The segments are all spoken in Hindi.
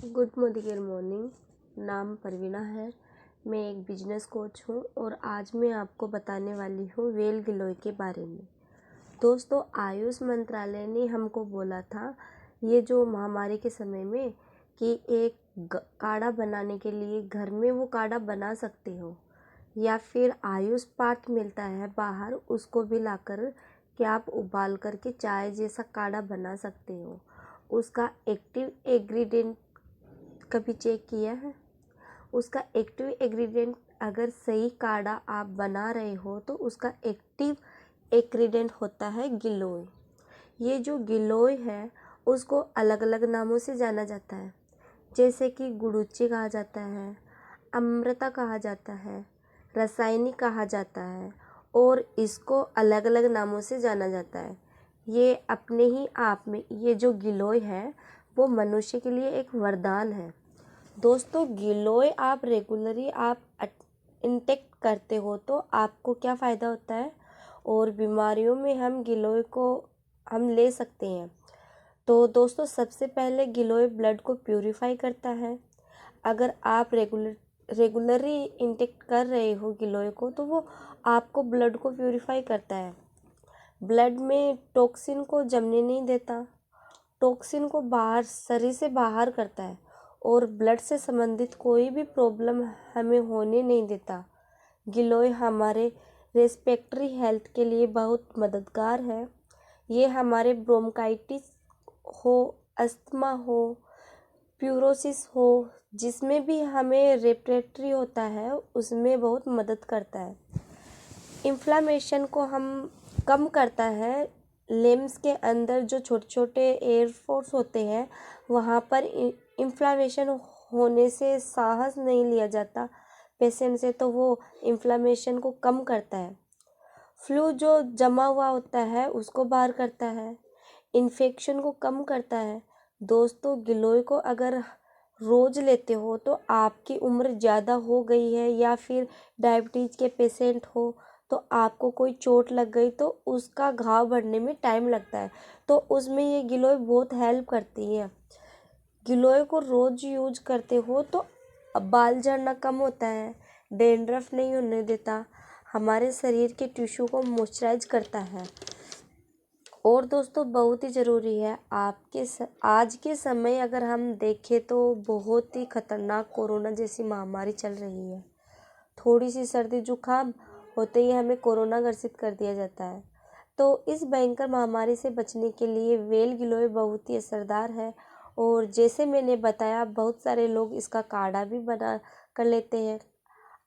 Good morning. नाम परवीना है। मैं एक बिजनेस कोच हूँ और आज मैं आपको बताने वाली हूँ वेल गिलोय के बारे में। दोस्तों, आयुष मंत्रालय ने हमको बोला था ये जो महामारी के समय में कि एक काढ़ा बनाने के लिए घर में वो काढ़ा बना सकते हो, या फिर आयुष पाट मिलता है बाहर, उसको भी लाकर कि आप उबाल करके चाय जैसा काढ़ा बना सकते हो। उसका एक्टिव इंग्रेडिएंट कभी चेक किया है? उसका एक्टिव इंग्रेडिएंट अगर सही काढ़ा आप बना रहे हो तो उसका एक्टिव इंग्रेडिएंट होता है गिलोय। ये जो गिलोय है उसको अलग अलग नामों से जाना जाता है, जैसे कि गुड़ुची कहा जाता है, अमृता कहा जाता है, रासायनिक कहा जाता है, और इसको अलग अलग नामों से जाना जाता है। ये अपने ही आप में ये जो गिलोय है वो मनुष्य के लिए एक वरदान है। दोस्तों, गिलोय आप रेगुलरली आप इंटेक करते हो तो आपको क्या फ़ायदा होता है, और बीमारियों में हम गिलोय को हम ले सकते हैं। तो दोस्तों, सबसे पहले गिलोय ब्लड को प्यूरिफाई करता है। अगर आप रेगुलरली इंटेक कर रहे हो गिलोय को तो वो आपको ब्लड को प्यूरिफाई करता है। ब्लड में टॉक्सिन को जमने नहीं देता, टॉक्सिन को बाहर शरीर से बाहर करता है, और ब्लड से संबंधित कोई भी प्रॉब्लम हमें होने नहीं देता। गिलोय हमारे रेस्पिरेटरी हेल्थ के लिए बहुत मददगार है। ये हमारे ब्रोंकाइटिस हो, अस्थमा हो, प्यूरोसिस हो, जिसमें भी हमें रेस्पिरेटरी होता है उसमें बहुत मदद करता है। इन्फ्लामेशन को हम कम करता है। लिम्स के अंदर जो छोटे छोटे एयर फोर्स होते हैं वहाँ पर इन्फ्लामेशन होने से सांस नहीं लिया जाता पेशेंट से, तो वो इन्फ्लामेशन को कम करता है। फ्लू जो जमा हुआ होता है उसको बाहर करता है, इन्फेक्शन को कम करता है। दोस्तों, गिलोय को अगर रोज़ लेते हो तो आपकी उम्र ज़्यादा हो गई है या फिर डायबिटीज़ के पेशेंट हो तो आपको कोई चोट लग गई तो उसका घाव बढ़ने में टाइम लगता है, तो उसमें ये गिलोय बहुत हेल्प करती है। गिलोय को रोज़ यूज करते हो तो बाल झड़ना कम होता है, डैंड्रफ नहीं होने देता, हमारे शरीर के टिश्यू को मॉइस्चराइज करता है। और दोस्तों, बहुत ही ज़रूरी है आज के समय अगर हम देखें तो बहुत ही खतरनाक कोरोना जैसी महामारी चल रही है। थोड़ी सी सर्दी जुकाम होते ही हमें कोरोना ग्रसित कर दिया जाता है। तो इस भयंकर महामारी से बचने के लिए वेल गिलोय बहुत ही असरदार है, और जैसे मैंने बताया बहुत सारे लोग इसका काढ़ा भी बना कर लेते हैं।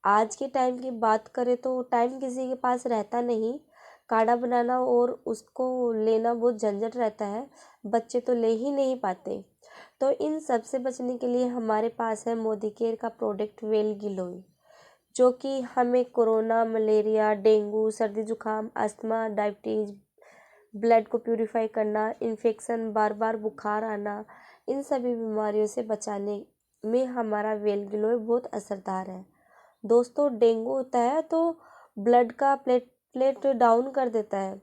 आज के टाइम की बात करें तो टाइम किसी के पास रहता नहीं, काढ़ा बनाना और उसको लेना बहुत झंझट रहता है, बच्चे तो ले ही नहीं पाते। तो इन सब से बचने के लिए हमारे पास है मोदी केयर का प्रोडक्ट वेल गिलोय, जो कि हमें कोरोना, मलेरिया, डेंगू, सर्दी जुकाम, अस्थमा, डायबिटीज़, ब्लड को प्यूरिफाई करना, इन्फेक्शन, बार बार बुखार आना, इन सभी बीमारियों से बचाने में हमारा वेल गिलोय बहुत असरदार है। दोस्तों, डेंगू होता है तो ब्लड का प्लेटलेट डाउन कर देता है,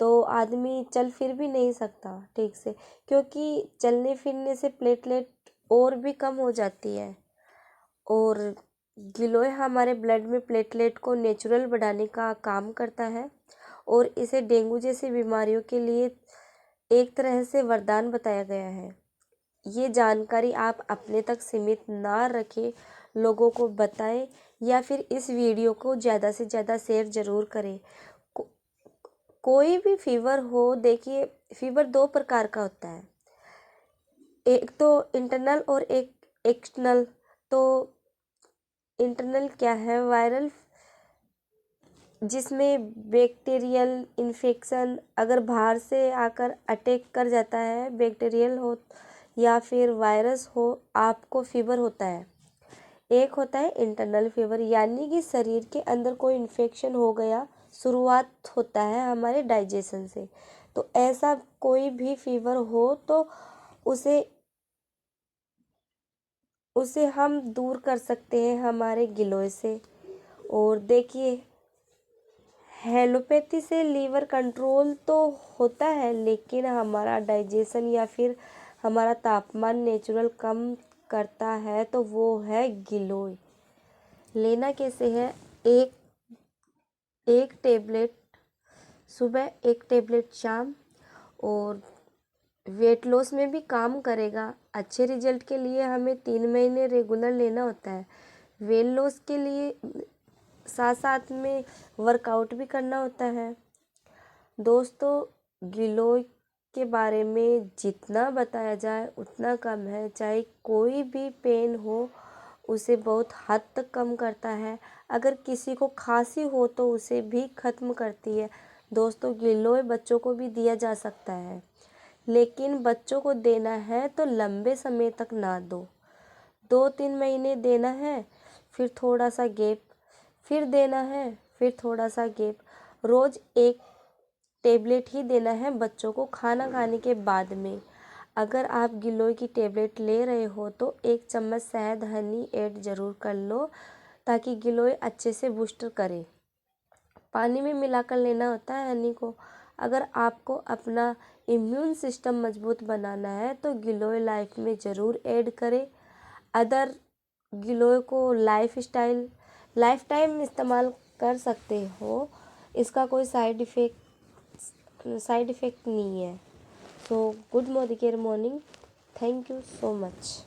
तो आदमी चल फिर भी नहीं सकता ठीक से, क्योंकि चलने फिरने से प्लेटलेट और भी कम हो जाती है। और गिलोय हमारे ब्लड में प्लेटलेट को नेचुरल बढ़ाने का काम करता है, और इसे डेंगू जैसी बीमारियों के लिए एक तरह से वरदान बताया गया है। ये जानकारी आप अपने तक सीमित ना रखें, लोगों को बताएं, या फिर इस वीडियो को ज़्यादा से ज़्यादा शेयर ज़रूर करें। को, कोई भी फीवर हो, देखिए फीवर दो प्रकार का होता है, एक तो इंटरनल और एक एक्सटर्नल। तो इंटरनल क्या है? वायरल, जिसमें बैक्टीरियल इन्फेक्शन अगर बाहर से आकर अटैक कर जाता है, बैक्टीरियल हो या फिर वायरस हो, आपको फीवर होता है। एक होता है इंटरनल फीवर, यानी कि शरीर के अंदर कोई इन्फेक्शन हो गया, शुरुआत होता है हमारे डाइजेशन से। तो ऐसा कोई भी फीवर हो तो उसे उसे हम दूर कर सकते हैं हमारे गिलोय से। और देखिए, हेलोपैथी से लीवर कंट्रोल तो होता है, लेकिन हमारा डाइजेशन या फिर हमारा तापमान नेचुरल कम करता है तो वो है गिलोय। लेना कैसे है, एक टेबलेट सुबह, एक टेबलेट शाम, और वेट लॉस में भी काम करेगा। अच्छे रिजल्ट के लिए हमें 3 महीने रेगुलर लेना होता है। वेट लॉस के लिए साथ साथ में वर्कआउट भी करना होता है। दोस्तों, गिलोय के बारे में जितना बताया जाए उतना कम है। चाहे कोई भी पेन हो, उसे बहुत हद तक कम करता है। अगर किसी को खांसी हो तो उसे भी ख़त्म करती है। दोस्तों, गिलोय बच्चों को भी दिया जा सकता है, लेकिन बच्चों को देना है तो लंबे समय तक ना दो। 2-3 महीने देना है, फिर थोड़ा सा गैप, फिर देना है, फिर थोड़ा सा गैप। रोज़ एक टेबलेट ही देना है बच्चों को खाना खाने के बाद में। अगर आप गिलोय की टेबलेट ले रहे हो तो 1 चम्मच शहद हनी ऐड ज़रूर कर लो, ताकि गिलोय अच्छे से बूस्ट करे। पानी में मिलाकर लेना होता है हनी को। अगर आपको अपना इम्यून सिस्टम मजबूत बनाना है तो गिलोय लाइफ में ज़रूर ऐड करें। अदर गिलोय को लाइफ टाइम इस्तेमाल कर सकते हो। इसका कोई साइड इफ़ेक्ट नहीं है। So good morning, thank you so much.